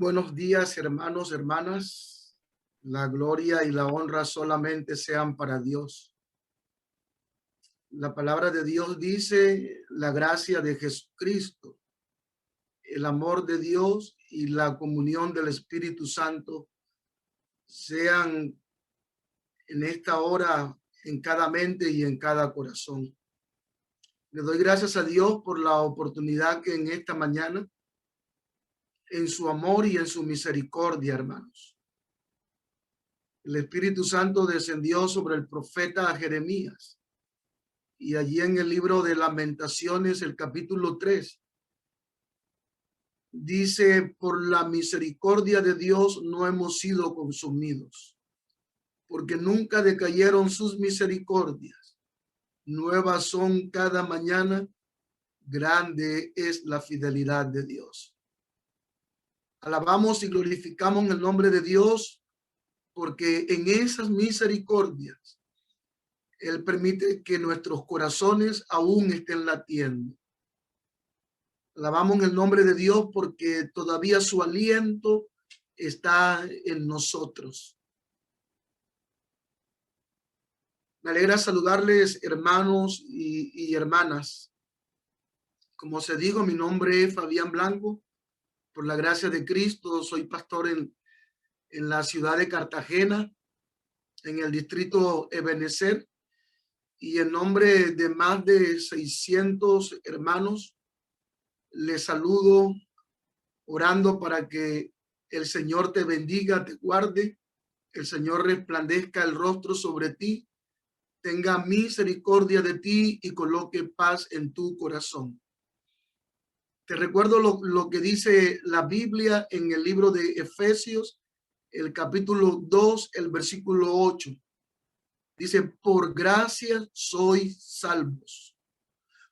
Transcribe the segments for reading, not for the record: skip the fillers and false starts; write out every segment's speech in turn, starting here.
buenos días, hermanos, hermanas. La gloria y la honra solamente sean para Dios. La palabra de Dios dice: la gracia de Jesucristo, el amor de Dios y la comunión del Espíritu Santo sean en esta hora en cada mente y en cada corazón. Le doy gracias a Dios por la oportunidad que en esta mañana, en su amor y en su misericordia, hermanos, el Espíritu Santo descendió sobre el profeta Jeremías. Y allí en el libro de Lamentaciones, el capítulo 3, dice: por la misericordia de Dios no hemos sido consumidos, porque nunca decayeron sus misericordias. Nuevas son cada mañana, grande es la fidelidad de Dios. Alabamos y glorificamos el nombre de Dios, porque en esas misericordias Él permite que nuestros corazones aún estén latiendo. Alabamos el nombre de Dios porque todavía su aliento está en nosotros. Me alegra saludarles, hermanos y hermanas. Como se dijo, mi nombre es Fabián Blanco. Por la gracia de Cristo, soy pastor en la ciudad de Cartagena, en el distrito Ebenezer. Y en nombre de más de 600 hermanos, les saludo orando para que el Señor te bendiga, te guarde, el Señor resplandezca el rostro sobre ti, tenga misericordia de ti y coloque paz en tu corazón. Te recuerdo lo que dice la Biblia en el libro de Efesios, el capítulo 2, el versículo 8. Dice: por gracia sois salvos.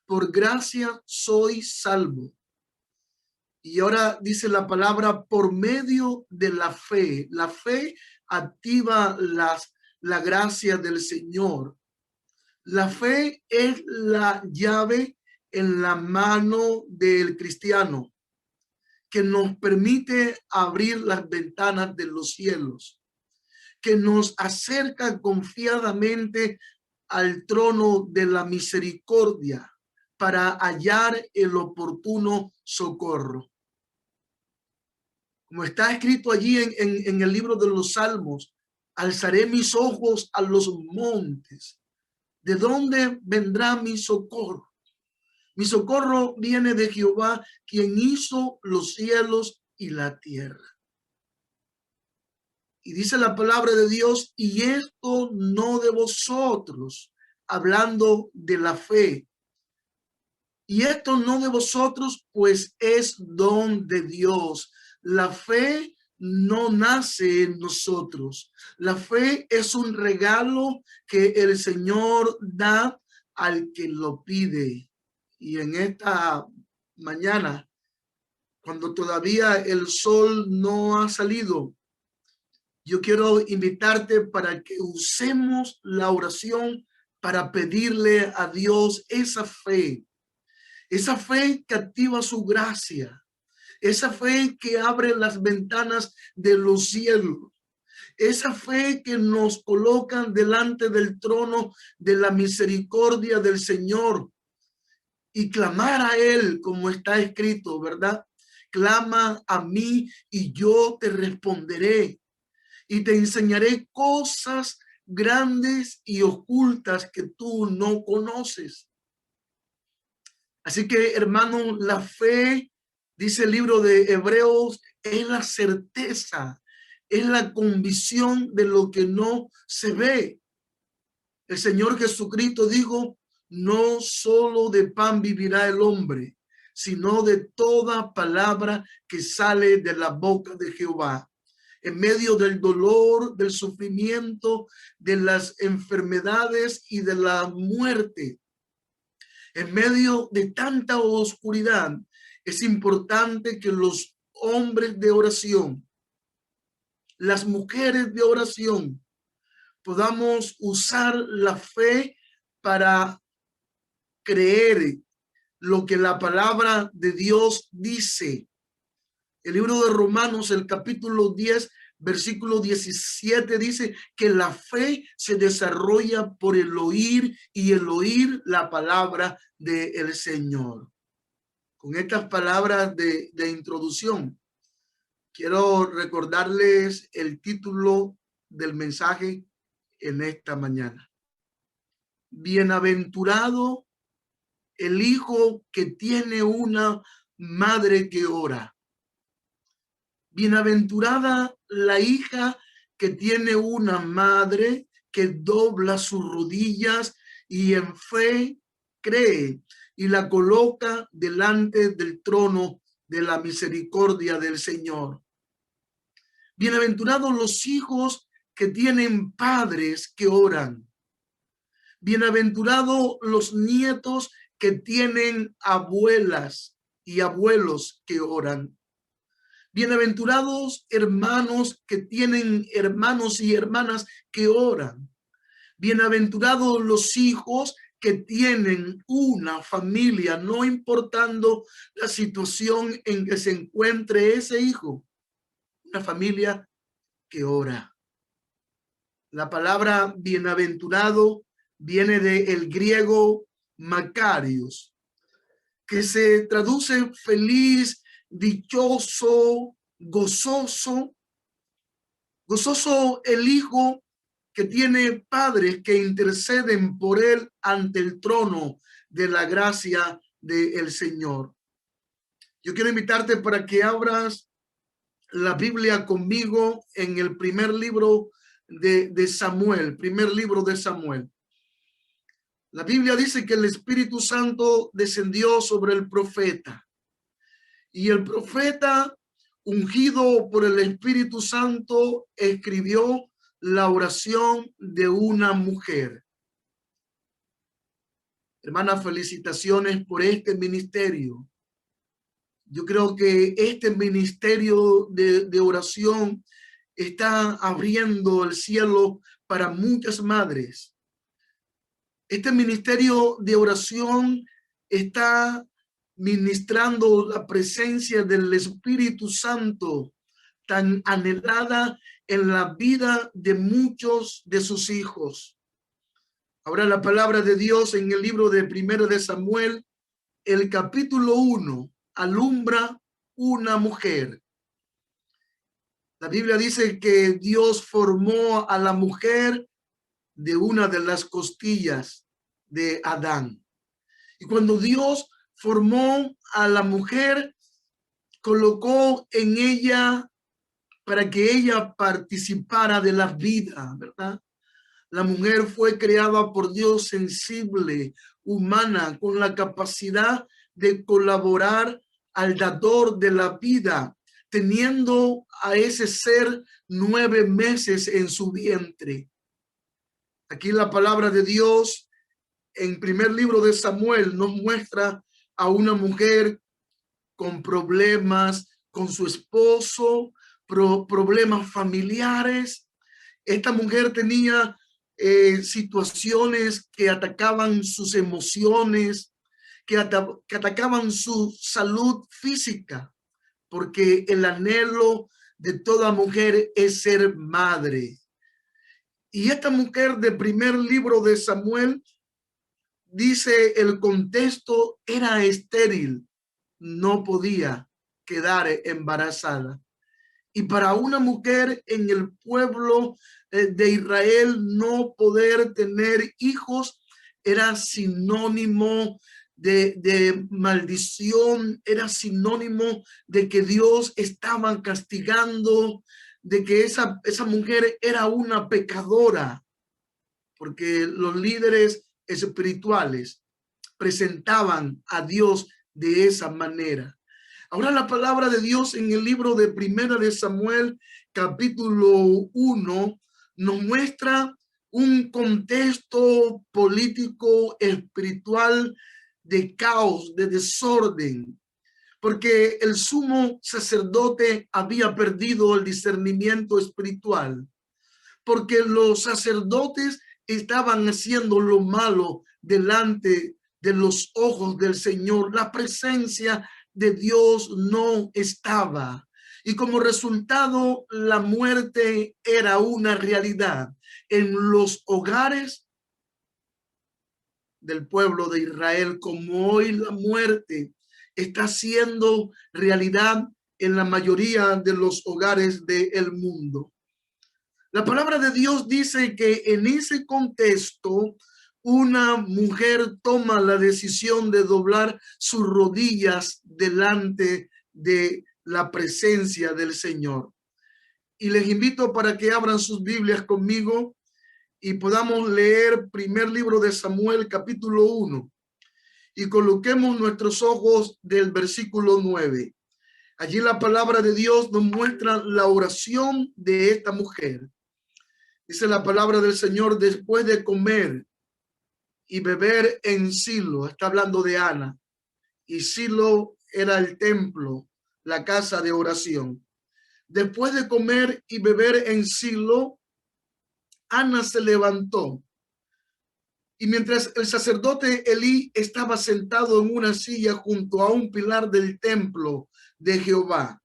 Por gracia sois salvos. Y ahora dice la palabra: por medio de la fe. La fe activa la gracia del Señor. La fe es la llave en la mano del cristiano que nos permite abrir las ventanas de los cielos, que nos acerca confiadamente al trono de la misericordia para hallar el oportuno socorro. Como está escrito allí en el libro de los Salmos: alzaré mis ojos a los montes. ¿De dónde vendrá mi socorro? Mi socorro viene de Jehová, quien hizo los cielos y la tierra. Y dice la palabra de Dios: y esto no de vosotros, hablando de la fe. Y esto no de vosotros, pues es don de Dios. La fe no nace en nosotros. La fe es un regalo que el Señor da al que lo pide. Y en esta mañana, cuando todavía el sol no ha salido, yo quiero invitarte para que usemos la oración para pedirle a Dios esa fe que activa su gracia, esa fe que abre las ventanas de los cielos, esa fe que nos coloca delante del trono de la misericordia del Señor y clamar a Él, como está escrito, ¿verdad? Clama a mí y yo te responderé y te enseñaré cosas grandes y ocultas que tú no conoces. Así que, hermano, la fe, dice el libro de Hebreos, es la certeza, es la convicción de lo que no se ve. El Señor Jesucristo dijo: no solo de pan vivirá el hombre, sino de toda palabra que sale de la boca de Jehová. En medio del dolor, del sufrimiento, de las enfermedades y de la muerte, en medio de tanta oscuridad, es importante que los hombres de oración, las mujeres de oración, podamos usar la fe para creer lo que la palabra de Dios dice. El libro de Romanos, el capítulo 10, versículo 17 dice que la fe se desarrolla por el oír y el oír la palabra del Señor. Con estas palabras de introducción, quiero recordarles el título del mensaje en esta mañana. Bienaventurado el hijo que tiene una madre que ora. Bienaventurada la hija que tiene una madre que dobla sus rodillas y en fe cree y la coloca delante del trono de la misericordia del Señor. Bienaventurados los hijos que tienen padres que oran. Bienaventurados los nietos que tienen abuelas y abuelos que oran. Bienaventurados hermanos que tienen hermanos y hermanas que oran. Bienaventurados los hijos que tienen una familia, no importando la situación en que se encuentre ese hijo, una familia que ora. La palabra bienaventurado viene del griego Macarios, que se traduce feliz, dichoso, gozoso. Gozoso el hijo que tiene padres que interceden por él ante el trono de la gracia del Señor. Yo quiero invitarte para que abras la Biblia conmigo en el primer libro de Samuel, primer libro de Samuel. La Biblia dice que el Espíritu Santo descendió sobre el profeta y el profeta, ungido por el Espíritu Santo, escribió la oración de una mujer. Hermana, felicitaciones por este ministerio. Yo creo que este ministerio de oración está abriendo el cielo para muchas madres. Este ministerio de oración está ministrando la presencia del Espíritu Santo tan anhelada en la vida de muchos de sus hijos. Ahora la palabra de Dios en el libro de Primero de Samuel, el capítulo 1, alumbra una mujer. La Biblia dice que Dios formó a la mujer de una de las costillas de Adán. Y cuando Dios formó a la mujer, colocó en ella para que ella participara de la vida, ¿verdad? La mujer fue creada por Dios sensible, humana, con la capacidad de colaborar al dador de la vida, teniendo a ese ser 9 meses en su vientre. Aquí la palabra de Dios en primer libro de Samuel nos muestra a una mujer con problemas con su esposo, problemas familiares. Esta mujer tenía situaciones que atacaban sus emociones, que atacaban su salud física, porque el anhelo de toda mujer es ser madre. Y esta mujer del primer libro de Samuel, dice el contexto, era estéril, no podía quedar embarazada. Y para una mujer en el pueblo de Israel, no poder tener hijos era sinónimo de maldición, era sinónimo de que Dios estaba castigando, de que esa mujer era una pecadora, porque los líderes espirituales presentaban a Dios de esa manera. Ahora la palabra de Dios en el libro de Primera de Samuel, capítulo 1, nos muestra un contexto político, espiritual, de caos, de desorden, porque el sumo sacerdote había perdido el discernimiento espiritual, porque los sacerdotes estaban haciendo lo malo delante de los ojos del Señor. La presencia de Dios no estaba. Y como resultado, la muerte era una realidad en los hogares del pueblo de Israel, como hoy la muerte está siendo realidad en la mayoría de los hogares del mundo. La palabra de Dios dice que en ese contexto una mujer toma la decisión de doblar sus rodillas delante de la presencia del Señor. Y les invito para que abran sus Biblias conmigo y podamos leer primer libro de Samuel, capítulo 1, y coloquemos nuestros ojos del versículo 9. Allí la palabra de Dios nos muestra la oración de esta mujer. Dice la palabra del Señor: después de comer y beber en Silo, está hablando de Ana, y Silo era el templo, la casa de oración. Después de comer y beber en Silo, Ana se levantó, y mientras el sacerdote Elí estaba sentado en una silla junto a un pilar del templo de Jehová.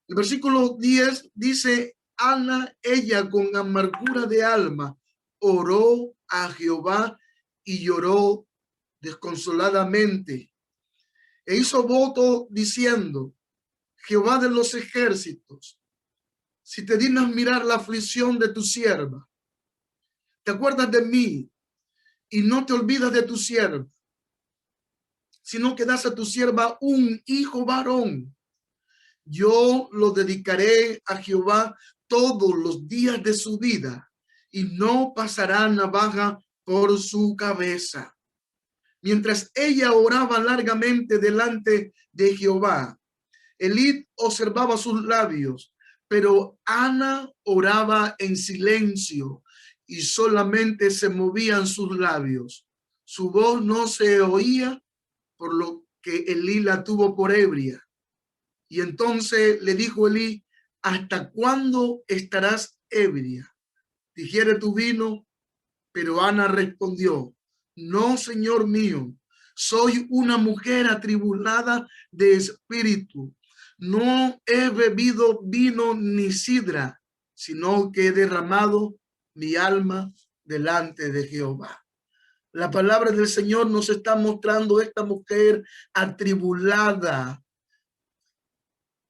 El versículo 10 dice: Ana, ella con amargura de alma, oró a Jehová y lloró desconsoladamente. E hizo voto diciendo: Jehová de los ejércitos, si te dignas mirar la aflicción de tu sierva, te acuerdas de mí y no te olvidas de tu sierva, sino que das a tu sierva un hijo varón, yo lo dedicaré a Jehová todos los días de su vida, y no pasará navaja por su cabeza. Mientras ella oraba largamente delante de Jehová, Elí observaba sus labios, pero Ana oraba en silencio y solamente se movían sus labios. Su voz no se oía, por lo que Elí la tuvo por ebria. Y entonces le dijo Elí: ¿hasta cuándo estarás ebria? Digiere tu vino. Pero Ana respondió: no, señor mío, soy una mujer atribulada de espíritu. No he bebido vino ni sidra, sino que he derramado mi alma delante de Jehová. La palabra del Señor nos está mostrando esta mujer atribulada.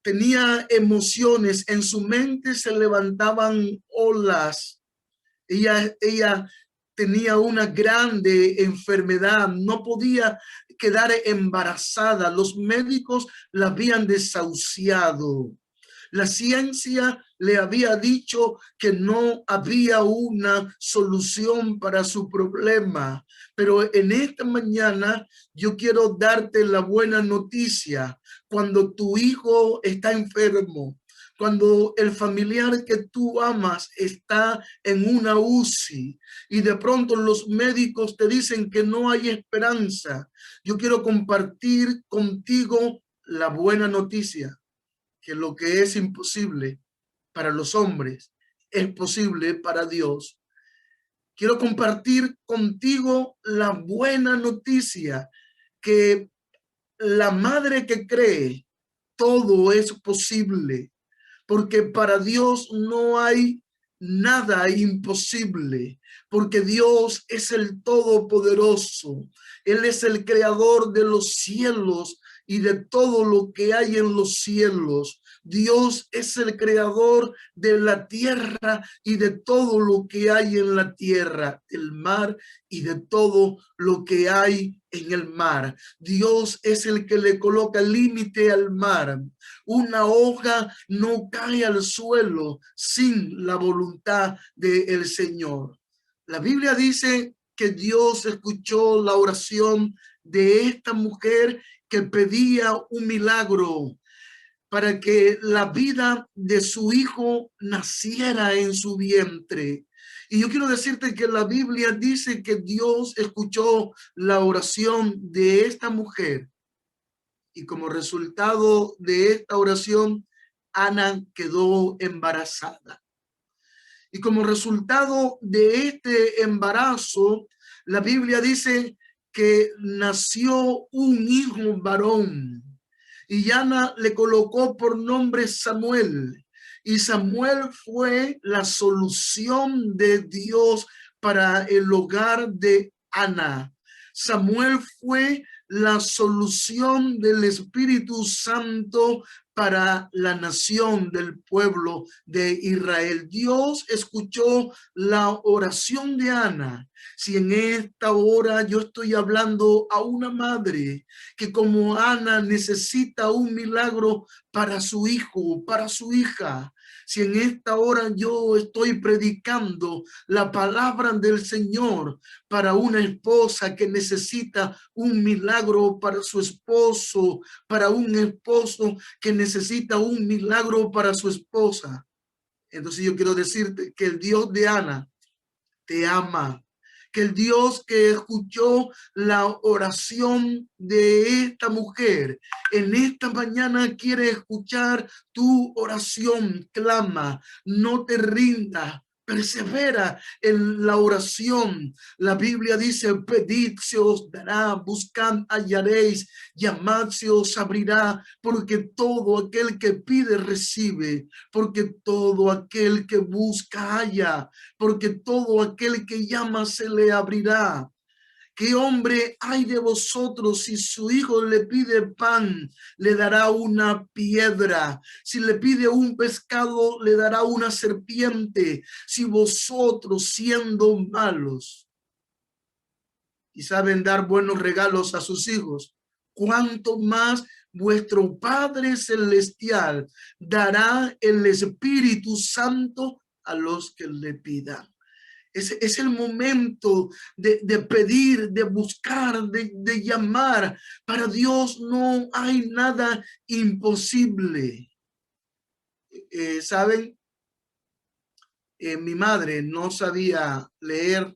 Tenía emociones, en su mente se levantaban olas. Ella tenía una grande enfermedad, no podía quedar embarazada. Los médicos la habían desahuciado. La ciencia le había dicho que no había una solución para su problema. Pero en esta mañana yo quiero darte la buena noticia. Cuando tu hijo está enfermo, cuando el familiar que tú amas está en una UCI y de pronto los médicos te dicen que no hay esperanza, yo quiero compartir contigo la buena noticia, que lo que es imposible para los hombres es posible para Dios. Quiero compartir contigo la buena noticia, que la madre que cree, todo es posible, porque para Dios no hay nada imposible, porque Dios es el Todopoderoso. Él es el creador de los cielos y de todo lo que hay en los cielos. Dios es el creador de la tierra y de todo lo que hay en la tierra, el mar y de todo lo que hay en el mar. Dios es el que le coloca límite al mar. Una hoja no cae al suelo sin la voluntad del Señor. La Biblia dice que Dios escuchó la oración de esta mujer que pedía un milagro para que la vida de su hijo naciera en su vientre. Y yo quiero decirte que la Biblia dice que Dios escuchó la oración de esta mujer. Y como resultado de esta oración, Ana quedó embarazada. Y como resultado de este embarazo, la Biblia dice que nació un hijo varón. y Ana le colocó por nombre Samuel. Y Samuel fue la solución de Dios para el hogar de Ana. Samuel fue la solución del Espíritu Santo para la nación del pueblo de Israel. Dios escuchó la oración de Ana. Si en esta hora yo estoy hablando a una madre que como Ana necesita un milagro para su hijo, para su hija, si en esta hora yo estoy predicando la palabra del Señor para una esposa que necesita un milagro para su esposo, para un esposo que necesita un milagro para su esposa, entonces yo quiero decirte que el Dios de Ana te ama, que el Dios que escuchó la oración de esta mujer en esta mañana quiere escuchar tu oración. Clama, no te rindas, persevera en la oración. La Biblia dice: pedid, se os dará, buscad, hallaréis, llamad, se os abrirá, porque todo aquel que pide recibe, porque todo aquel que busca halla, porque todo aquel que llama se le abrirá. ¿Qué hombre hay de vosotros si su hijo le pide pan, le dará una piedra? Si le pide un pescado, le dará una serpiente. Si vosotros, siendo malos y saben dar buenos regalos a sus hijos, cuánto más vuestro Padre Celestial dará el Espíritu Santo a los que le pidan. Es el momento de pedir, de buscar, de llamar. Para Dios no hay nada imposible. ¿Saben? Mi madre no sabía leer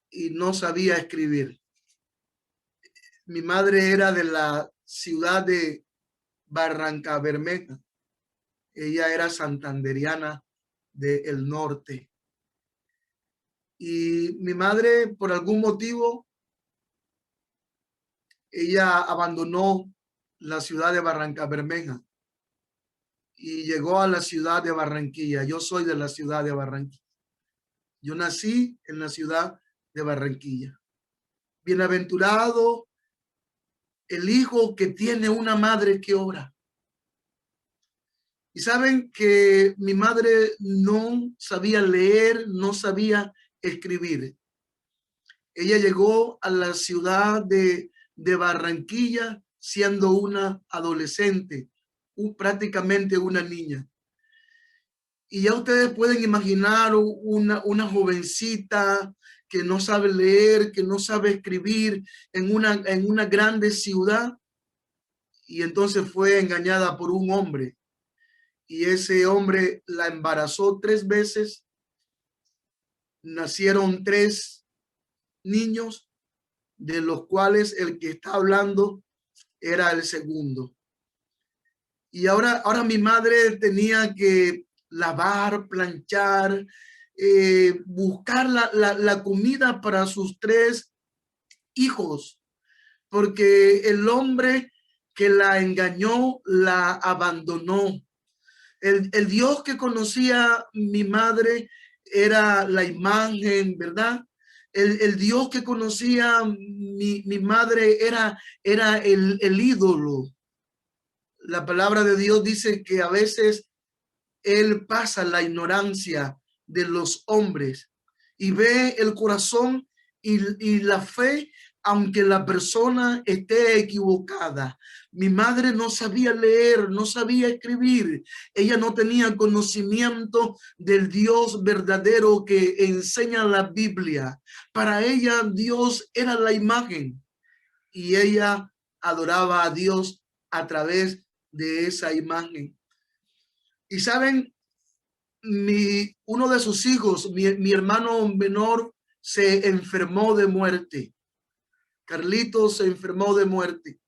y no sabía escribir. Mi madre era de la ciudad de Barrancabermeja. Ella era santanderiana del norte. Y mi madre, por algún motivo, ella abandonó la ciudad de Barrancabermeja y llegó a la ciudad de Barranquilla. Yo soy de la ciudad de Barranquilla. Yo nací en la ciudad de Barranquilla. Bienaventurado el hijo que tiene una madre que ora. Y saben que mi madre no sabía leer, no sabía escribir. Ella llegó a la ciudad de Barranquilla siendo una adolescente, prácticamente una niña. Y ya ustedes pueden imaginar una jovencita que no sabe leer, que no sabe escribir en una grande ciudad. Y entonces fue engañada por un hombre. Y ese hombre la embarazó 3 veces. Nacieron 3 niños, de los cuales el que está hablando era el segundo. Y ahora mi madre tenía que lavar, planchar, buscar la comida para sus 3 hijos, porque el hombre que la engañó la abandonó. El Dios que conocía mi madre era la imagen, ¿verdad? El Dios que conocía mi madre era el ídolo. La palabra de Dios dice que a veces Él pasa la ignorancia de los hombres y ve el corazón y la fe, aunque la persona esté equivocada. Mi madre no sabía leer, no sabía escribir. Ella no tenía conocimiento del Dios verdadero que enseña la Biblia. Para ella Dios era la imagen y ella adoraba a Dios a través de esa imagen. Y saben, uno de sus hijos, mi hermano menor, se enfermó de muerte. Carlitos se enfermó de muerte.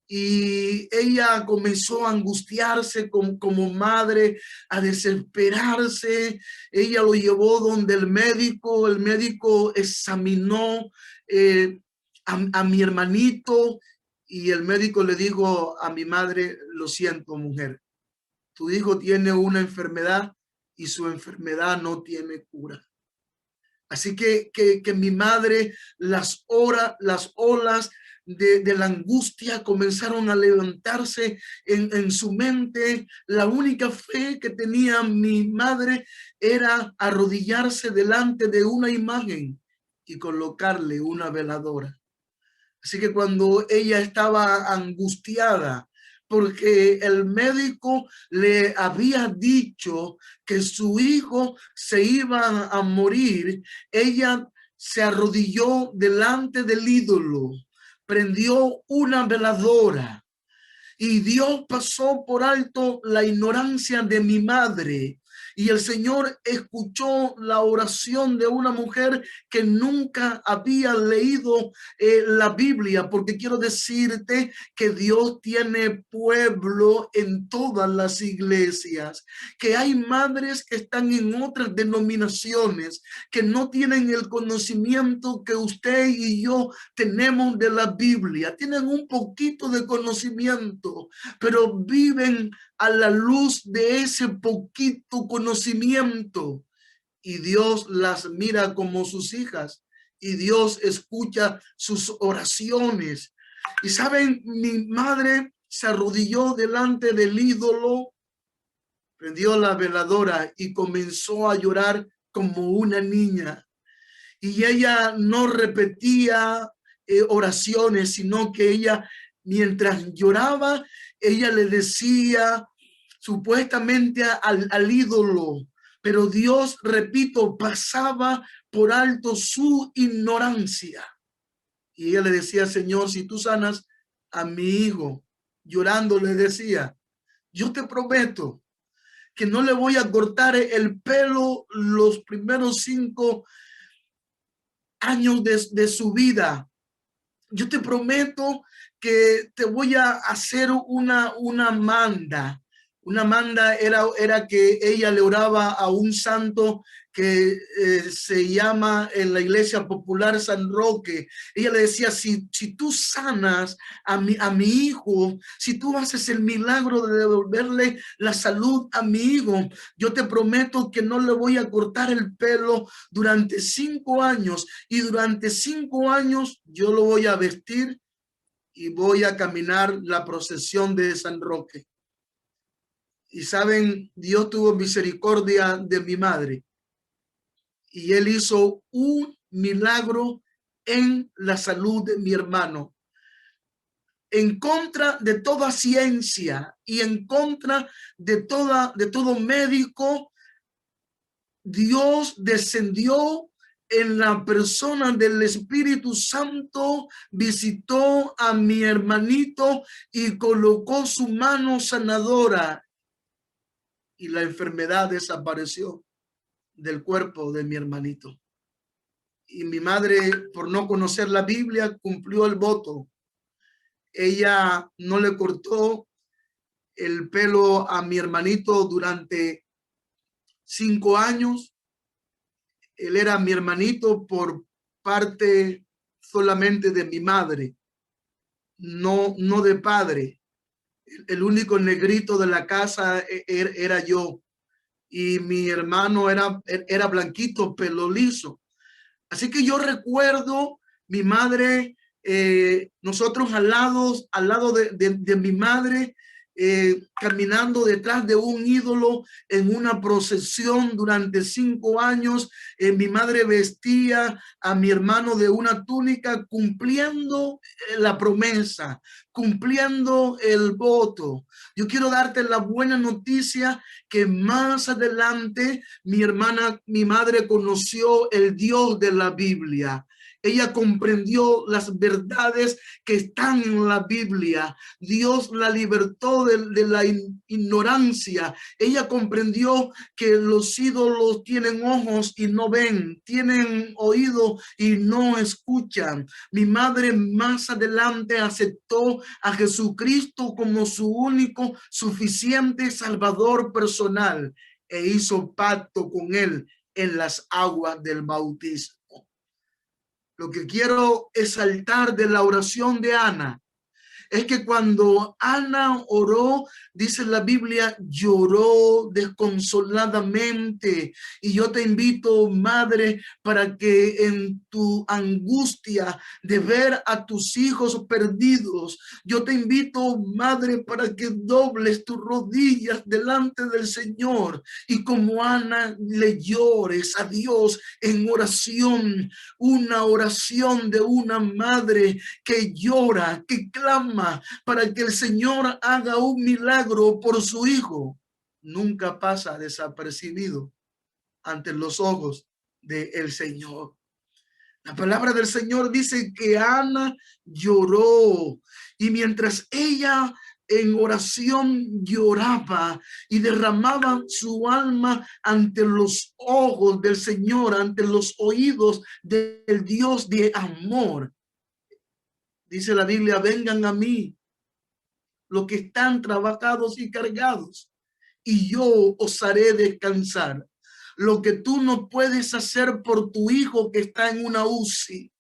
Y ella comenzó a angustiarse como madre, a desesperarse. Ella lo llevó donde el médico examinó a mi hermanito y el médico le dijo a mi madre: lo siento, mujer, tu hijo tiene una enfermedad y su enfermedad no tiene cura. Así que mi madre, las olas de la angustia comenzaron a levantarse en su mente. La única fe que tenía mi madre era arrodillarse delante de una imagen y colocarle una veladora. Así que cuando ella estaba angustiada porque el médico le había dicho que su hijo se iba a morir, ella se arrodilló delante del ídolo, prendió una veladora y Dios pasó por alto la ignorancia de mi madre. Y el Señor escuchó la oración de una mujer que nunca había leído la Biblia, porque quiero decirte que Dios tiene pueblo en todas las iglesias, que hay madres que están en otras denominaciones, que no tienen el conocimiento que usted y yo tenemos de la Biblia, tienen un poquito de conocimiento, pero viven a la luz de ese poquito conocimiento y Dios las mira como sus hijas y Dios escucha sus oraciones. Y saben, mi madre se arrodilló delante del ídolo, prendió la veladora y comenzó a llorar como una niña. Y ella no repetía oraciones, sino que ella, mientras lloraba, ella le decía supuestamente al ídolo, pero Dios, repito, pasaba por alto su ignorancia. Y ella le decía: Señor, si tú sanas a mi hijo, llorando le decía, yo te prometo que no le voy a cortar el pelo los primeros 5 años de su vida. Yo te prometo que te voy a hacer una manda. Una manda era que ella le oraba a un santo que se llama en la iglesia popular San Roque. Ella le decía: si tú sanas a mi hijo, si tú haces el milagro de devolverle la salud a mi hijo, yo te prometo que no le voy a cortar el pelo durante 5 años, y durante 5 años yo lo voy a vestir y voy a caminar la procesión de San Roque. Y saben, Dios tuvo misericordia de mi madre y él hizo un milagro en la salud de mi hermano. En contra de toda ciencia y en contra de todo médico, Dios descendió en la persona del Espíritu Santo, visitó a mi hermanito y colocó su mano sanadora y la enfermedad desapareció del cuerpo de mi hermanito. Y mi madre, por no conocer la Biblia, cumplió el voto. Ella no le cortó el pelo a mi hermanito durante 5 años. Él era mi hermanito por parte solamente de mi madre, no de padre. El único negrito de la casa era yo y mi hermano era blanquito, pelo liso. Así que yo recuerdo mi madre, nosotros al lado de mi madre, caminando detrás de un ídolo en una procesión durante 5 años. Mi madre vestía a mi hermano de una túnica, cumpliendo la promesa, cumpliendo el voto. Yo quiero darte la buena noticia que más adelante mi madre conoció el Dios de la Biblia. Ella comprendió las verdades que están en la Biblia. Dios la libertó de la ignorancia. Ella comprendió que los ídolos tienen ojos y no ven, tienen oído y no escuchan. Mi madre más adelante aceptó a Jesucristo como su único suficiente Salvador personal e hizo pacto con él en las aguas del bautismo. Lo que quiero exaltar de la oración de Ana es que cuando Ana oró, dice la Biblia, lloró desconsoladamente. Y yo te invito, madre, para que en tu angustia de ver a tus hijos perdidos, yo te invito, madre, para que dobles tus rodillas delante del Señor y como Ana le llores a Dios en oración, una oración de una madre que llora, que clama para que el Señor haga un milagro por su hijo. Nunca pasa desapercibido ante los ojos del Señor. La palabra del Señor dice que Ana lloró y mientras ella en oración lloraba y derramaba su alma ante los ojos del Señor, ante los oídos del Dios de amor. Dice la Biblia, vengan a mí los que están trabajados y cargados, y yo os haré descansar. Lo que tú no puedes hacer por tu hijo que está en una UCI,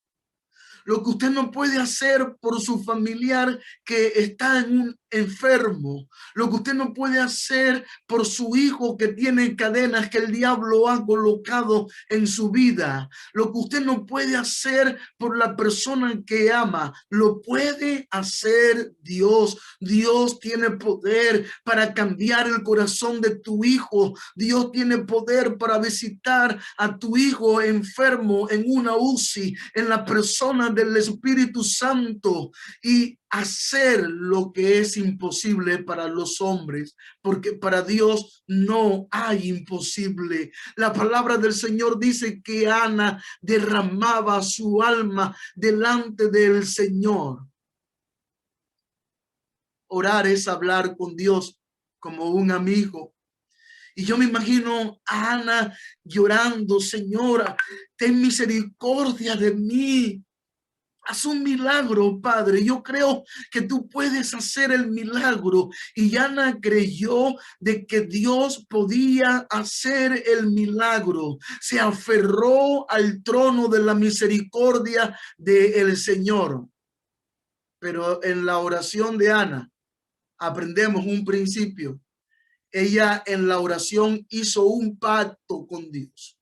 lo que usted no puede hacer por su familiar que está en un enfermo, lo que usted no puede hacer por su hijo que tiene cadenas que el diablo ha colocado en su vida, lo que usted no puede hacer por la persona que ama, lo puede hacer Dios. Dios tiene poder para cambiar el corazón de tu hijo. Dios tiene poder para visitar a tu hijo enfermo en una UCI, en la persona del Espíritu Santo, y hacer lo que es imposible para los hombres, porque para Dios no hay imposible. La palabra del Señor dice que Ana derramaba su alma delante del Señor. Orar es hablar con Dios como un amigo. Y yo me imagino a Ana llorando, Señora, ten misericordia de mí. Haz un milagro, Padre. Yo creo que tú puedes hacer el milagro. Y Ana creyó de que Dios podía hacer el milagro. Se aferró al trono de la misericordia del Señor. Pero en la oración de Ana aprendemos un principio. Ella en la oración hizo un pacto con Dios.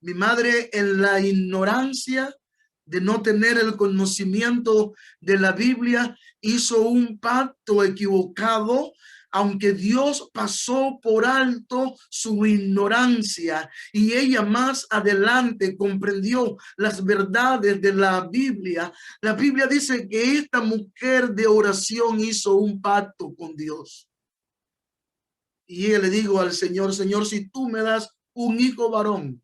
Mi madre en la ignorancia de no tener el conocimiento de la Biblia hizo un pacto equivocado, aunque Dios pasó por alto su ignorancia y ella más adelante comprendió las verdades de la Biblia. La Biblia dice que esta mujer de oración hizo un pacto con Dios. Y le digo al Señor, Señor, si tú me das un hijo varón,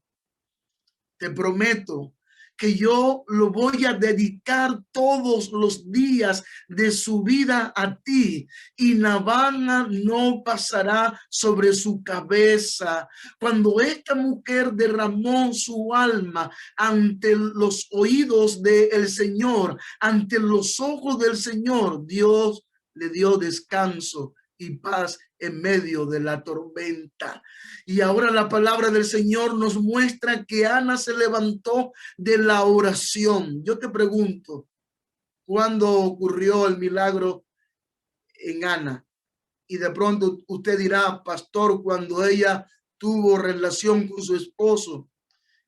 te prometo que yo lo voy a dedicar todos los días de su vida a ti y navaja no pasará sobre su cabeza. Cuando esta mujer derramó su alma ante los oídos del Señor, ante los ojos del Señor, Dios le dio descanso y paz en medio de la tormenta. Y ahora la palabra del Señor nos muestra que Ana se levantó de la oración. Yo te pregunto, ¿cuándo ocurrió el milagro en Ana? Y de pronto usted dirá, pastor, cuando ella tuvo relación con su esposo.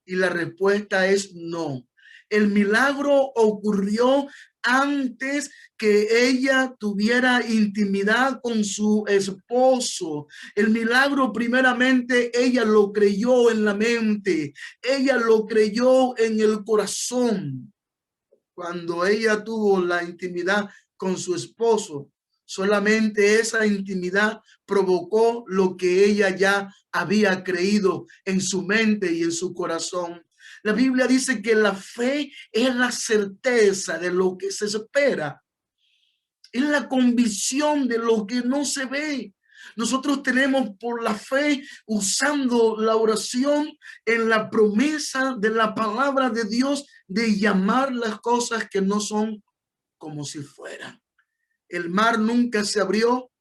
Y la respuesta es no. El milagro ocurrió antes que ella tuviera intimidad con su esposo. El milagro primeramente ella lo creyó en la mente, ella lo creyó en el corazón. Cuando ella tuvo la intimidad con su esposo, solamente esa intimidad provocó lo que ella ya había creído en su mente y en su corazón. La Biblia dice que la fe es la certeza de lo que se espera. Es la convicción de lo que no se ve. Nosotros tenemos por la fe, usando la oración en la promesa de la palabra de Dios, de llamar las cosas que no son como si fueran. El mar nunca se abrió.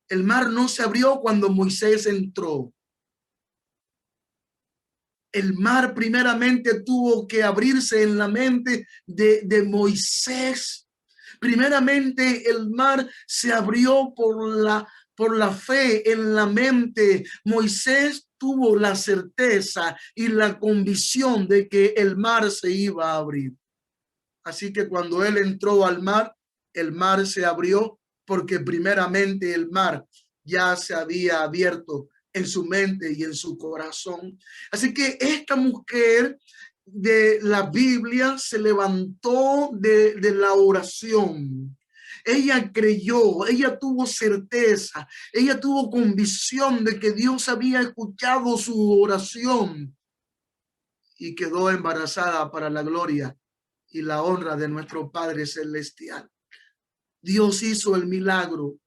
El mar no se abrió cuando Moisés entró. El mar primeramente tuvo que abrirse en la mente de Moisés. Primeramente, el mar se abrió por la fe en la mente. Moisés tuvo la certeza y la convicción de que el mar se iba a abrir. Así que cuando él entró al mar, el mar se abrió porque primeramente el mar ya se había abierto en su mente y en su corazón. Así que esta mujer de la Biblia se levantó de la oración. Ella creyó, ella tuvo certeza, ella tuvo convicción de que Dios había escuchado su oración y quedó embarazada para la gloria y la honra de nuestro Padre Celestial. Dios hizo el milagro.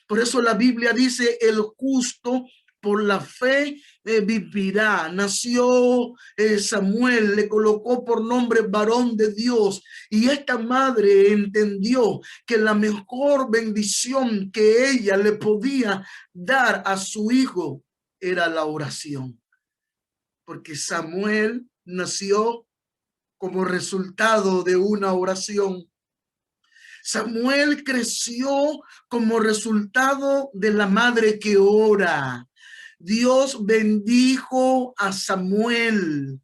Por eso la Biblia dice, el justo por la fe vivirá. Nació Samuel, le colocó por nombre varón de Dios. Y esta madre entendió que la mejor bendición que ella le podía dar a su hijo era la oración. Porque Samuel nació como resultado de una oración. Samuel creció como resultado de la madre que ora. Dios bendijo a Samuel.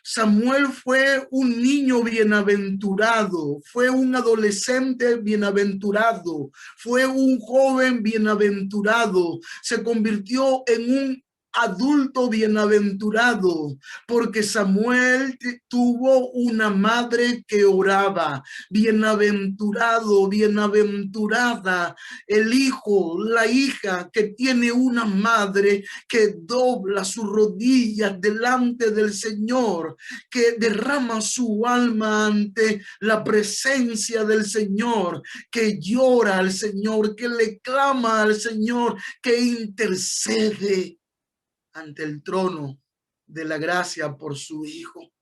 Samuel fue un niño bienaventurado, fue un adolescente bienaventurado, fue un joven bienaventurado, se convirtió en un adulto bienaventurado, porque Samuel tuvo una madre que oraba. Bienaventurado, bienaventurada el hijo, la hija que tiene una madre que dobla sus rodillas delante del Señor, que derrama su alma ante la presencia del Señor, que llora al Señor, que le clama al Señor, que intercede ante el trono de la gracia por su hijo.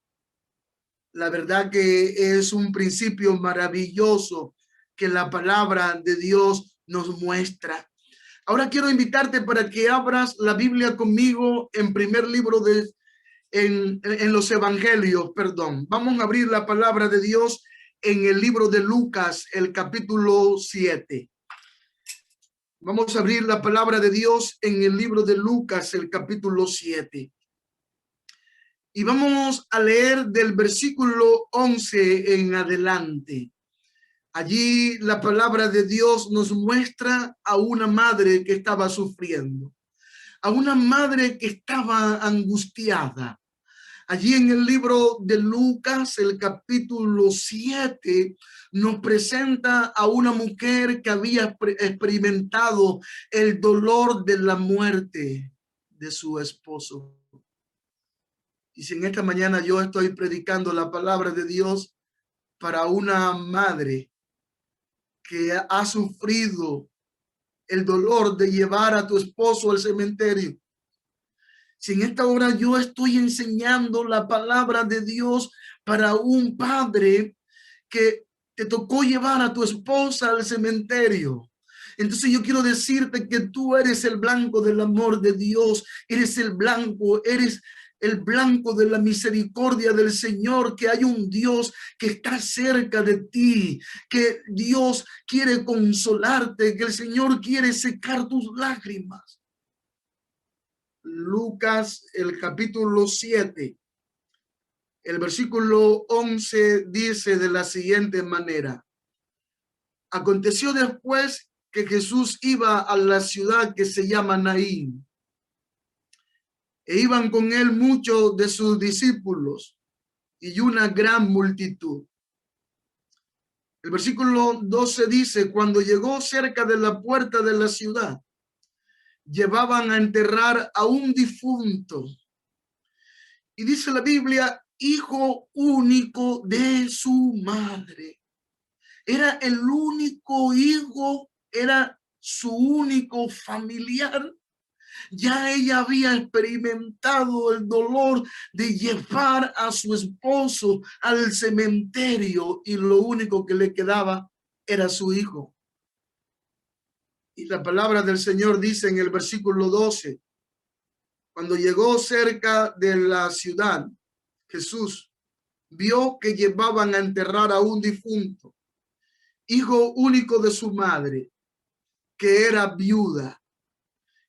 La verdad que es un principio maravilloso que la palabra de Dios nos muestra. Ahora quiero invitarte para que abras la Biblia conmigo en primer libro en los evangelios, perdón. Vamos a abrir la palabra de Dios en el libro de Lucas, el capítulo 7. Vamos a abrir la palabra de Dios en el libro de Lucas, el capítulo 7. Y vamos a leer del versículo 11 en adelante. Allí la palabra de Dios nos muestra a una madre que estaba sufriendo, a una madre que estaba angustiada. Allí en el libro de Lucas, el capítulo 7, nos presenta a una mujer que había experimentado el dolor de la muerte de su esposo. Y si en esta mañana yo estoy predicando la palabra de Dios para una madre que ha sufrido el dolor de llevar a tu esposo al cementerio, si en esta hora yo estoy enseñando la palabra de Dios para un padre que te tocó llevar a tu esposa al cementerio, entonces yo quiero decirte que tú eres el blanco del amor de Dios, eres el blanco de la misericordia del Señor, que hay un Dios que está cerca de ti, que Dios quiere consolarte, que el Señor quiere secar tus lágrimas. Lucas, el capítulo 7, el versículo 11 dice de la siguiente manera: aconteció después que Jesús iba a la ciudad que se llama Naín, e iban con él muchos de sus discípulos y una gran multitud. El versículo 12 dice: cuando llegó cerca de la puerta de la ciudad, llevaban a enterrar a un difunto. Y dice la Biblia, hijo único de su madre. Era el único hijo, era su único familiar. Ya ella había experimentado el dolor de llevar a su esposo al cementerio y lo único que le quedaba era su hijo. Y la palabra del Señor dice en el versículo 12, cuando llegó cerca de la ciudad, Jesús vio que llevaban a enterrar a un difunto hijo único de su madre, que era viuda,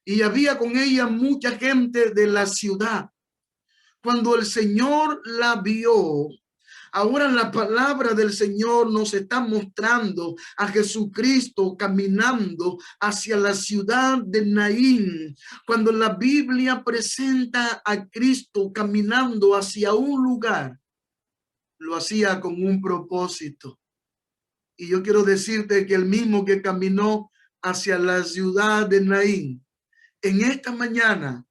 y había con ella mucha gente de la ciudad. Cuando el Señor la vio, ahora la palabra del Señor nos está mostrando a Jesucristo caminando hacia la ciudad de Naín. Cuando la Biblia presenta a Cristo caminando hacia un lugar, lo hacía con un propósito. Y yo quiero decirte que el mismo que caminó hacia la ciudad de Naín, en esta mañana,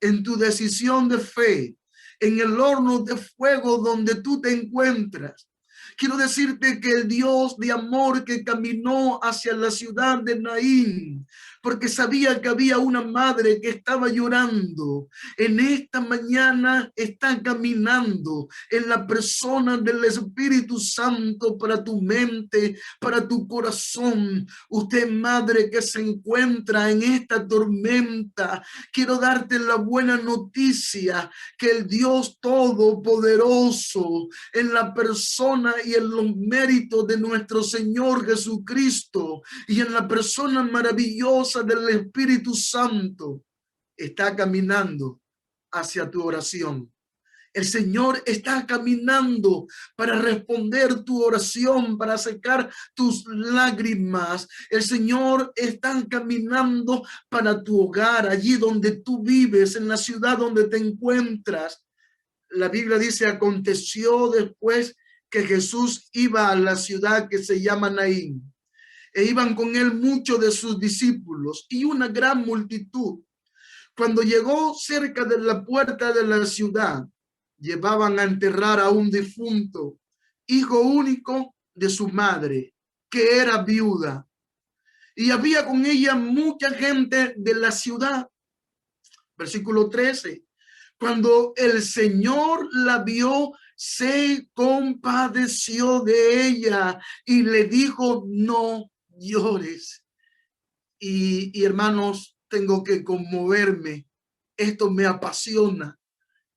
en tu decisión de fe, en el horno de fuego donde tú te encuentras, quiero decirte que el Dios de amor que caminó hacia la ciudad de Naín, porque sabía que había una madre que estaba llorando, en esta mañana está caminando en la persona del Espíritu Santo para tu mente, para tu corazón. Usted, madre que se encuentra en esta tormenta, quiero darte la buena noticia que el Dios Todopoderoso, en la persona y en los méritos de nuestro Señor Jesucristo y en la persona maravillosa del Espíritu Santo, está caminando hacia tu oración. El Señor está caminando para responder tu oración, para secar tus lágrimas. El Señor está caminando para tu hogar, allí donde tú vives, en la ciudad donde te encuentras. La Biblia dice, aconteció después que Jesús iba a la ciudad que se llama Naín, e iban con él muchos de sus discípulos y una gran multitud. Cuando llegó cerca de la puerta de la ciudad, llevaban a enterrar a un difunto, hijo único de su madre, que era viuda. Y había con ella mucha gente de la ciudad. Versículo 13. Cuando el Señor la vio, se compadeció de ella y le dijo, no llores. Y hermanos, tengo que conmoverme. Esto me apasiona.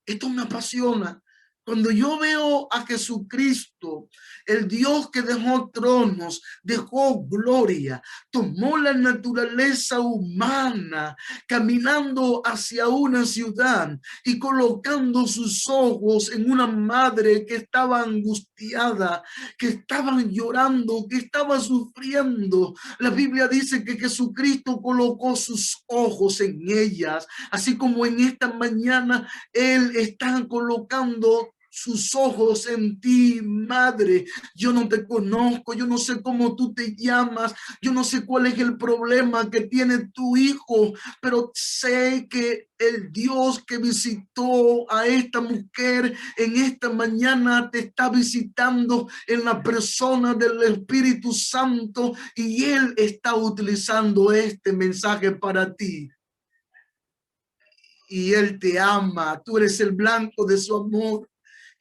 Esto me apasiona. Cuando yo veo a Jesucristo, el Dios que dejó tronos, dejó gloria, tomó la naturaleza humana, caminando hacia una ciudad y colocando sus ojos en una madre que estaba angustiada, que estaba llorando, que estaba sufriendo. La Biblia dice que Jesucristo colocó sus ojos en ellas, así como en esta mañana Él está colocando sus ojos en ti, madre. Yo no te conozco, yo no sé cómo tú te llamas, yo no sé cuál es el problema que tiene tu hijo, pero sé que el Dios que visitó a esta mujer en esta mañana te está visitando en la persona del Espíritu Santo y Él está utilizando este mensaje para ti. Y Él te ama, tú eres el blanco de su amor.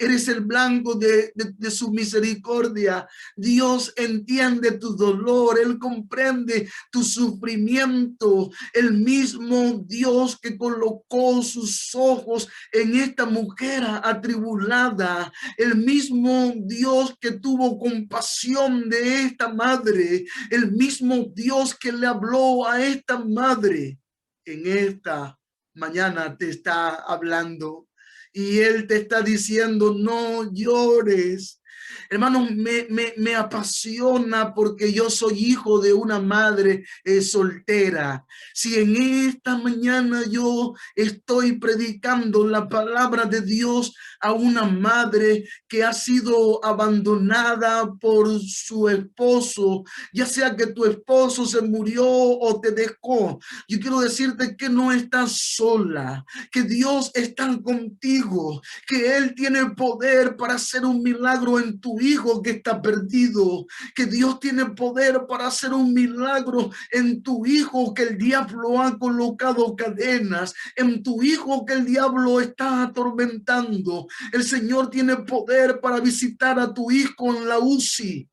Eres el blanco de su misericordia. Dios entiende tu dolor. Él comprende tu sufrimiento. El mismo Dios que colocó sus ojos en esta mujer atribulada. El mismo Dios que tuvo compasión de esta madre. El mismo Dios que le habló a esta madre en esta mañana te está hablando. Y Él te está diciendo, no llores. Hermanos, me apasiona porque yo soy hijo de una madre soltera. Si en esta mañana yo estoy predicando la palabra de Dios a una madre que ha sido abandonada por su esposo, ya sea que tu esposo se murió o te dejó, yo quiero decirte que no estás sola, que Dios está contigo, que Él tiene poder para hacer un milagro en tu hijo que está perdido, que Dios tiene poder para hacer un milagro en tu hijo que el diablo ha colocado cadenas, en tu hijo que el diablo está atormentando. El Señor tiene poder para visitar a tu hijo en la UCI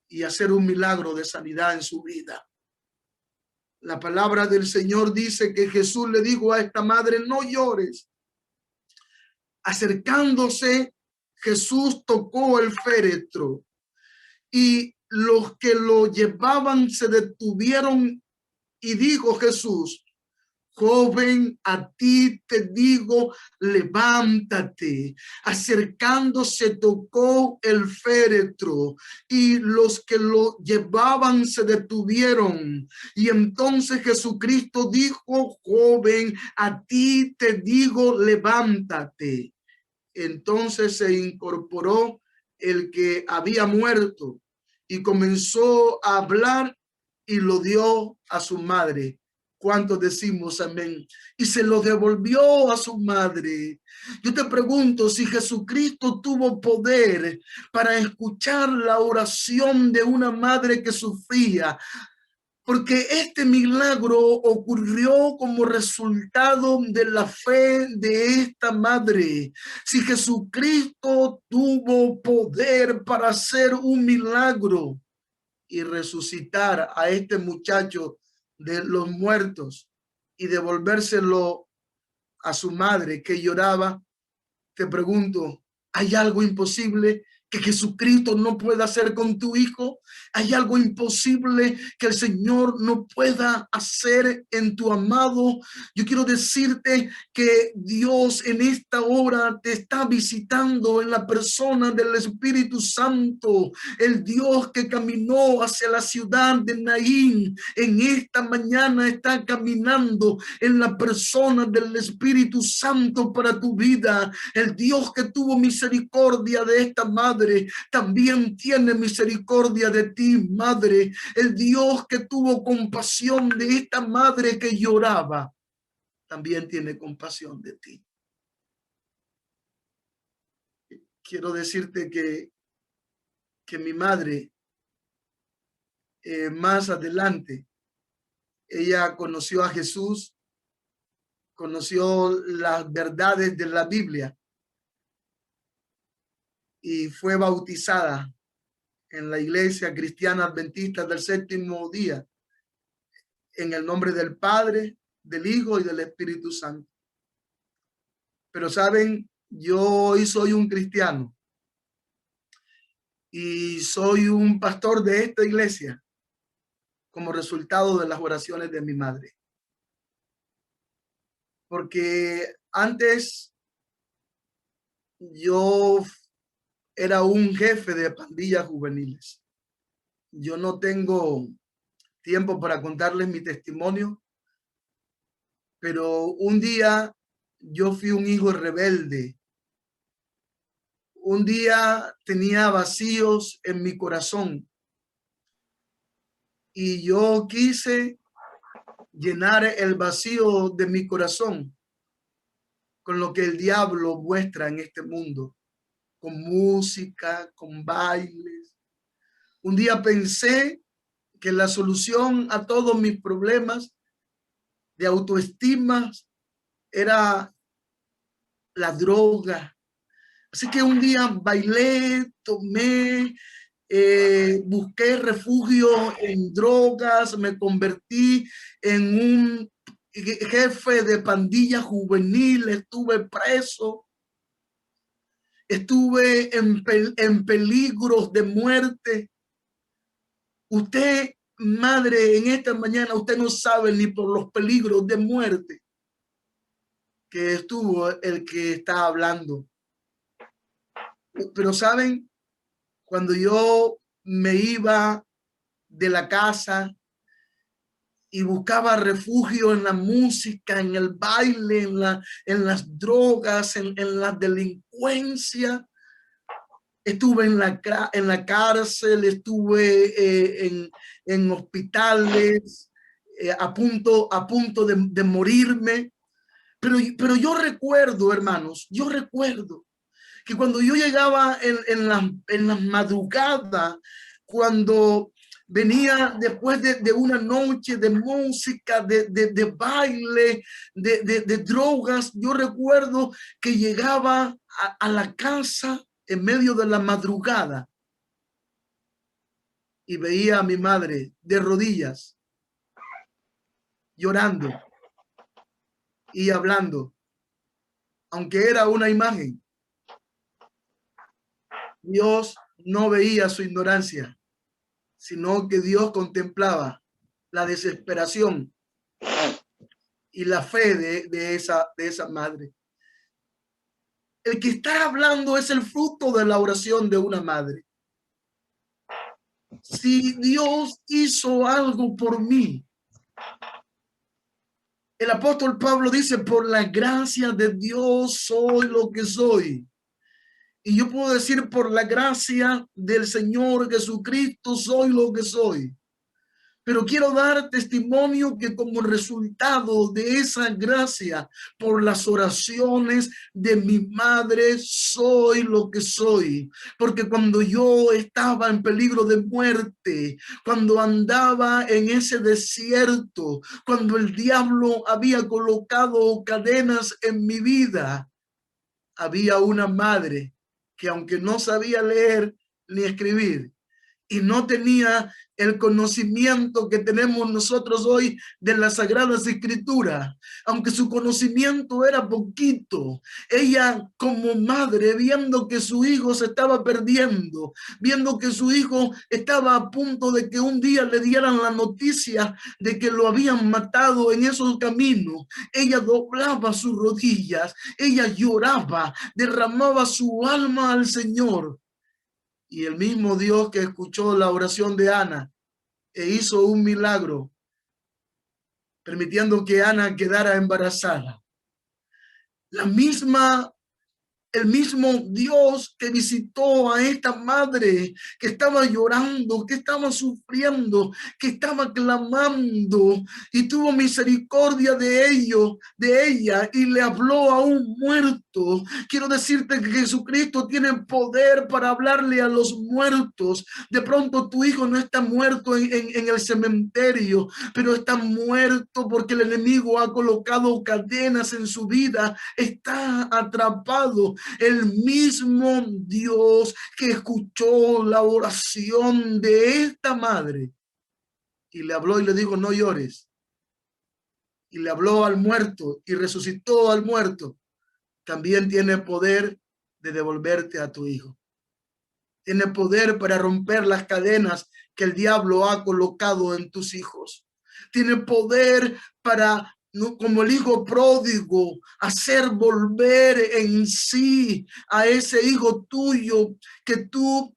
y hacer un milagro de sanidad en su vida. La palabra del Señor dice que Jesús le dijo a esta madre, no llores. Acercándose, Jesús tocó el féretro y los que lo llevaban se detuvieron y dijo Jesús: joven, a ti te digo, levántate. Acercándose, tocó el féretro y los que lo llevaban se detuvieron. Y entonces Jesucristo dijo: joven, a ti te digo, levántate. Entonces se incorporó el que había muerto y comenzó a hablar y lo dio a su madre. ¿Cuántos decimos amén? Y se lo devolvió a su madre. Yo te pregunto, si Jesucristo tuvo poder para escuchar la oración de una madre que sufría, porque este milagro ocurrió como resultado de la fe de esta madre. Si Jesucristo tuvo poder para hacer un milagro y resucitar a este muchacho de los muertos y devolvérselo a su madre que lloraba, te pregunto, ¿hay algo imposible que Jesucristo no pueda hacer con tu hijo? ¿Hay algo imposible que el Señor no pueda hacer en tu amado? Yo quiero decirte que Dios en esta hora te está visitando en la persona del Espíritu Santo. El Dios que caminó hacia la ciudad de Naín en esta mañana está caminando en la persona del Espíritu Santo para tu vida. El Dios que tuvo misericordia de esta madre también tiene misericordia de ti, madre. El Dios que tuvo compasión de esta madre que lloraba también tiene compasión de ti. Quiero decirte que mi madre, más adelante, ella conoció a Jesús, conoció las verdades de la Biblia y fue bautizada en la iglesia cristiana adventista del séptimo día, en el nombre del Padre, del Hijo y del Espíritu Santo. Pero saben, yo hoy soy un cristiano y soy un pastor de esta iglesia como resultado de las oraciones de mi madre. Porque antes yo era un jefe de pandillas juveniles. Yo no tengo tiempo para contarles mi testimonio, pero un día yo fui un hijo rebelde. Un día tenía vacíos en mi corazón y yo quise llenar el vacío de mi corazón con lo que el diablo muestra en este mundo, con música, con bailes. Un día pensé que la solución a todos mis problemas de autoestima era la droga. Así que un día bailé, tomé, busqué refugio en drogas, me convertí en un jefe de pandilla juvenil, estuve preso, estuve en peligros de muerte. Usted, madre, en esta mañana usted no sabe ni por los peligros de muerte que estuvo el que está hablando. Pero saben, cuando yo me iba de la casa y buscaba refugio en la música, en el baile, en las drogas, en la delincuencia, estuve en la cárcel, estuve en hospitales, a punto de morirme. Pero yo recuerdo, hermanos, yo recuerdo que cuando yo llegaba en las madrugadas, cuando venía después de una noche de música, de baile, de drogas, yo recuerdo que llegaba a la casa en medio de la madrugada y veía a mi madre de rodillas, llorando y hablando, aunque era una imagen. Dios no veía su ignorancia. sino que Dios contemplaba la desesperación y la fe de esa madre. El que está hablando es el fruto de la oración de una madre. Si Dios hizo algo por mí, el apóstol Pablo dice, por la gracia de Dios soy lo que soy. Y yo puedo decir, por la gracia del Señor Jesucristo soy lo que soy. Pero quiero dar testimonio que como resultado de esa gracia, por las oraciones de mi madre, soy lo que soy. Porque cuando yo estaba en peligro de muerte, cuando andaba en ese desierto, cuando el diablo había colocado cadenas en mi vida, había una madre que, aunque no sabía leer ni escribir y no tenía el conocimiento que tenemos nosotros hoy de las Sagradas Escrituras, aunque su conocimiento era poquito, ella como madre, viendo que su hijo se estaba perdiendo, viendo que su hijo estaba a punto de que un día le dieran la noticia de que lo habían matado en esos caminos, ella doblaba sus rodillas, ella lloraba, derramaba su alma al Señor. Y el mismo Dios que escuchó la oración de Ana e hizo un milagro, permitiendo que Ana quedara embarazada. El mismo Dios que visitó a esta madre que estaba llorando, que estaba sufriendo, que estaba clamando y tuvo misericordia de ella y le habló a un muerto. Quiero decirte que Jesucristo tiene poder para hablarle a los muertos. De pronto tu hijo no está muerto en el cementerio, pero está muerto porque el enemigo ha colocado cadenas en su vida, está atrapado. El mismo Dios que escuchó la oración de esta madre y le habló y le dijo, no llores, y le habló al muerto y resucitó al muerto, también tiene poder de devolverte a tu hijo. Tiene poder para romper las cadenas que el diablo ha colocado en tus hijos. Tiene poder para, como el hijo pródigo, hacer volver en sí a ese hijo tuyo que tú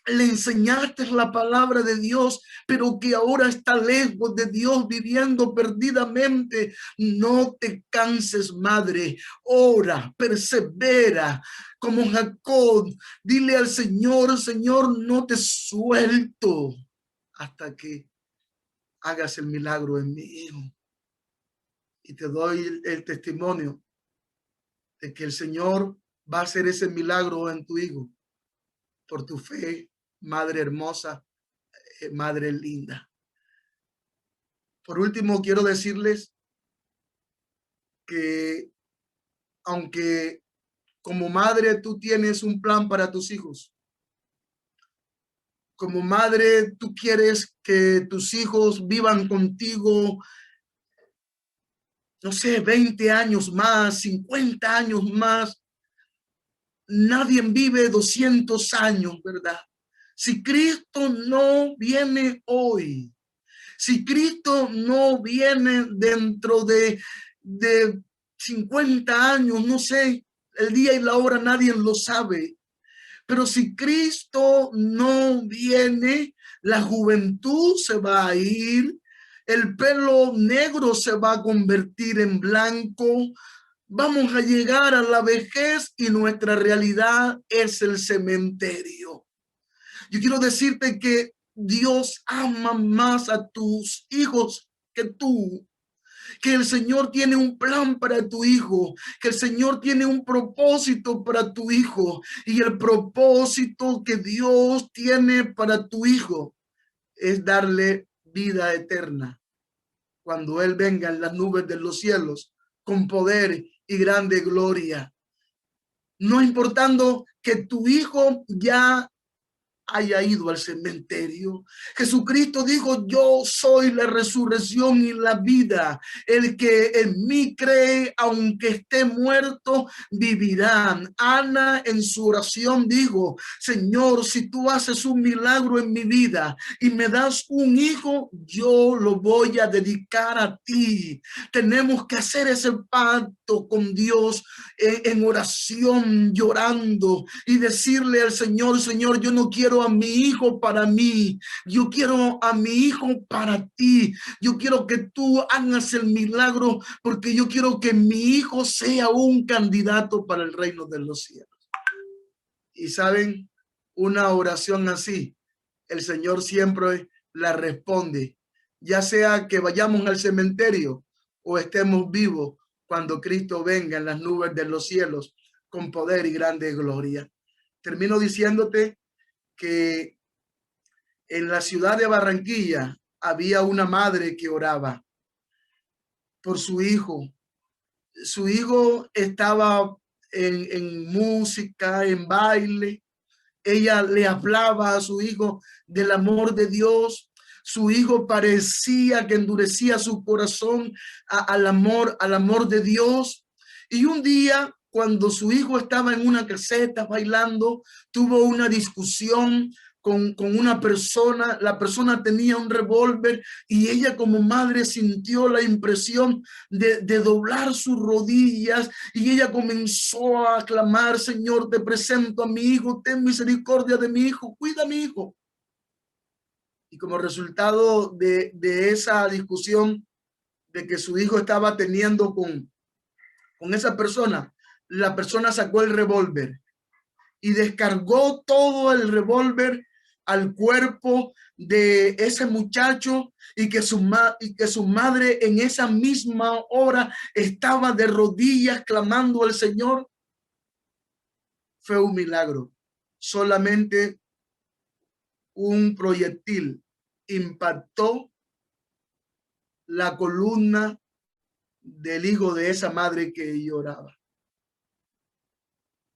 le enseñaste la palabra de Dios, pero que ahora está lejos de Dios, viviendo perdidamente. No te canses, madre. Ora, persevera como Jacob. Dile al Señor, Señor, no te suelto hasta que hagas el milagro en mi hijo. Y te doy el testimonio de que el Señor va a hacer ese milagro en tu hijo por tu fe, madre hermosa, madre linda. Por último, quiero decirles que aunque como madre tú tienes un plan para tus hijos, como madre tú quieres que tus hijos vivan contigo, no sé, 20 años más, 50 años más. Nadie vive 200 años, ¿verdad? Si Cristo no viene hoy, si Cristo no viene dentro de 50 años, no sé, el día y la hora nadie lo sabe, pero si Cristo no viene, la juventud se va a ir, el pelo negro se va a convertir en blanco, vamos a llegar a la vejez y nuestra realidad es el cementerio. Yo quiero decirte que Dios ama más a tus hijos que tú, que el Señor tiene un plan para tu hijo, que el Señor tiene un propósito para tu hijo, y el propósito que Dios tiene para tu hijo es darle vida eterna cuando Él venga en las nubes de los cielos con poder y grande gloria. No importando que tu hijo ya haya ido al cementerio. Jesucristo dijo: yo soy la resurrección y la vida. El que en mí cree, aunque esté muerto, vivirá. Ana en su oración dijo: Señor, si tú haces un milagro en mi vida y me das un hijo, yo lo voy a dedicar a ti. Tenemos que hacer ese pacto con Dios en oración, llorando y decirle al Señor: Señor, yo no quiero a mi hijo para mí, yo quiero a mi hijo para ti. Yo quiero que tú hagas el milagro, porque yo quiero que mi hijo sea un candidato para el reino de los cielos. Y saben, una oración así, el Señor siempre la responde, ya sea que vayamos al cementerio o estemos vivos cuando Cristo venga en las nubes de los cielos con poder y grande gloria. Termino diciéndote que en la ciudad de Barranquilla había una madre que oraba por su hijo. Su hijo estaba en música, en baile. Ella le hablaba a su hijo del amor de Dios. Su hijo parecía que endurecía su corazón al amor de Dios. Y un día, cuando su hijo estaba en una caseta bailando, tuvo una discusión con una persona. La persona tenía un revólver y ella, como madre, sintió la impresión de doblar sus rodillas, y ella comenzó a clamar: Señor, te presento a mi hijo, ten misericordia de mi hijo, cuida a mi hijo. Y como resultado de esa discusión de que su hijo estaba teniendo con esa persona, la persona sacó el revólver y descargó todo el revólver al cuerpo de ese muchacho, y que su madre en esa misma hora estaba de rodillas clamando al Señor. Fue un milagro. Solamente un proyectil impactó la columna del hijo de esa madre que lloraba.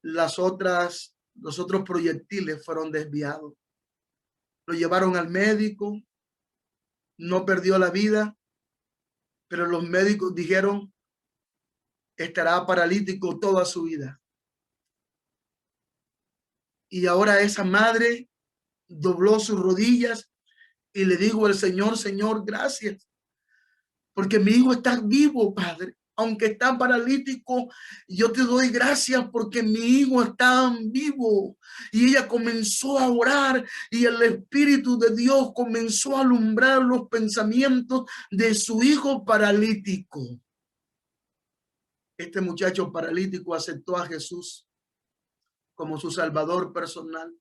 Los otros proyectiles fueron desviados. Lo llevaron al médico, no perdió la vida, pero los médicos dijeron: estará paralítico toda su vida. Y ahora esa madre dobló sus rodillas y le dijo al Señor: Señor, gracias, porque mi hijo está vivo, Padre. Aunque está paralítico, yo te doy gracias porque mi hijo está vivo. Y ella comenzó a orar, y el Espíritu de Dios comenzó a alumbrar los pensamientos de su hijo paralítico. Este muchacho paralítico aceptó a Jesús como su Salvador personal.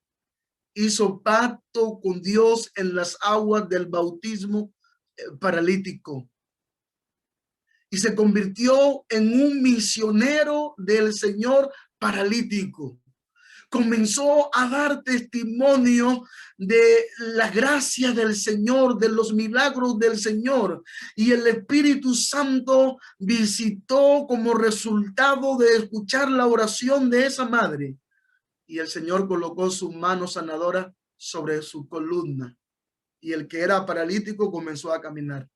Hizo pacto con Dios en las aguas del bautismo paralítico, y se convirtió en un misionero del Señor paralítico. Comenzó a dar testimonio de la gracia del Señor, de los milagros del Señor, y el Espíritu Santo visitó como resultado de escuchar la oración de esa madre, y el Señor colocó su mano sanadora sobre su columna, y el que era paralítico comenzó a caminar.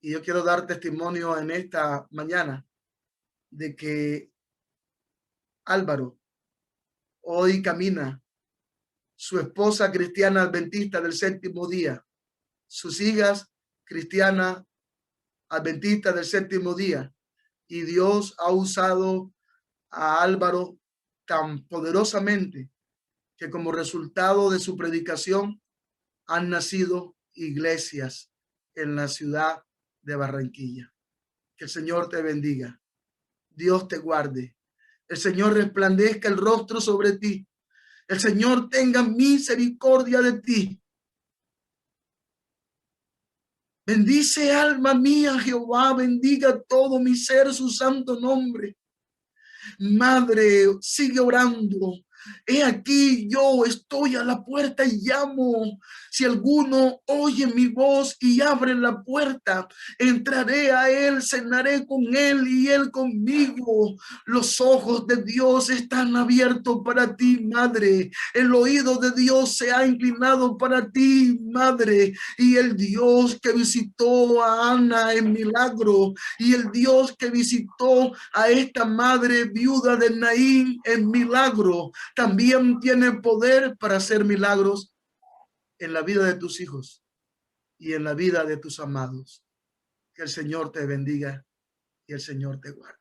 Y yo quiero dar testimonio en esta mañana de que Álvaro hoy camina, su esposa cristiana adventista del séptimo día, sus hijas cristianas adventistas del séptimo día, y Dios ha usado a Álvaro tan poderosamente que como resultado de su predicación han nacido iglesias en la ciudad de Barranquilla. Que el Señor te bendiga, Dios te guarde, el Señor resplandezca el rostro sobre ti, el Señor tenga misericordia de ti. Bendice, alma mía, Jehová, bendiga todo mi ser su santo nombre. Madre, sigue orando, He aquí, yo estoy a la puerta y llamo. Si alguno oye mi voz y abre la puerta, entraré a él, cenaré con él y él conmigo. Los ojos de Dios están abiertos para ti, madre. El oído de Dios se ha inclinado para ti, madre. Y el Dios que visitó a Ana en milagro, y el Dios que visitó a esta madre viuda de Naín en milagro, también tiene poder para hacer milagros en la vida de tus hijos y en la vida de tus amados. Que el Señor te bendiga y el Señor te guarde.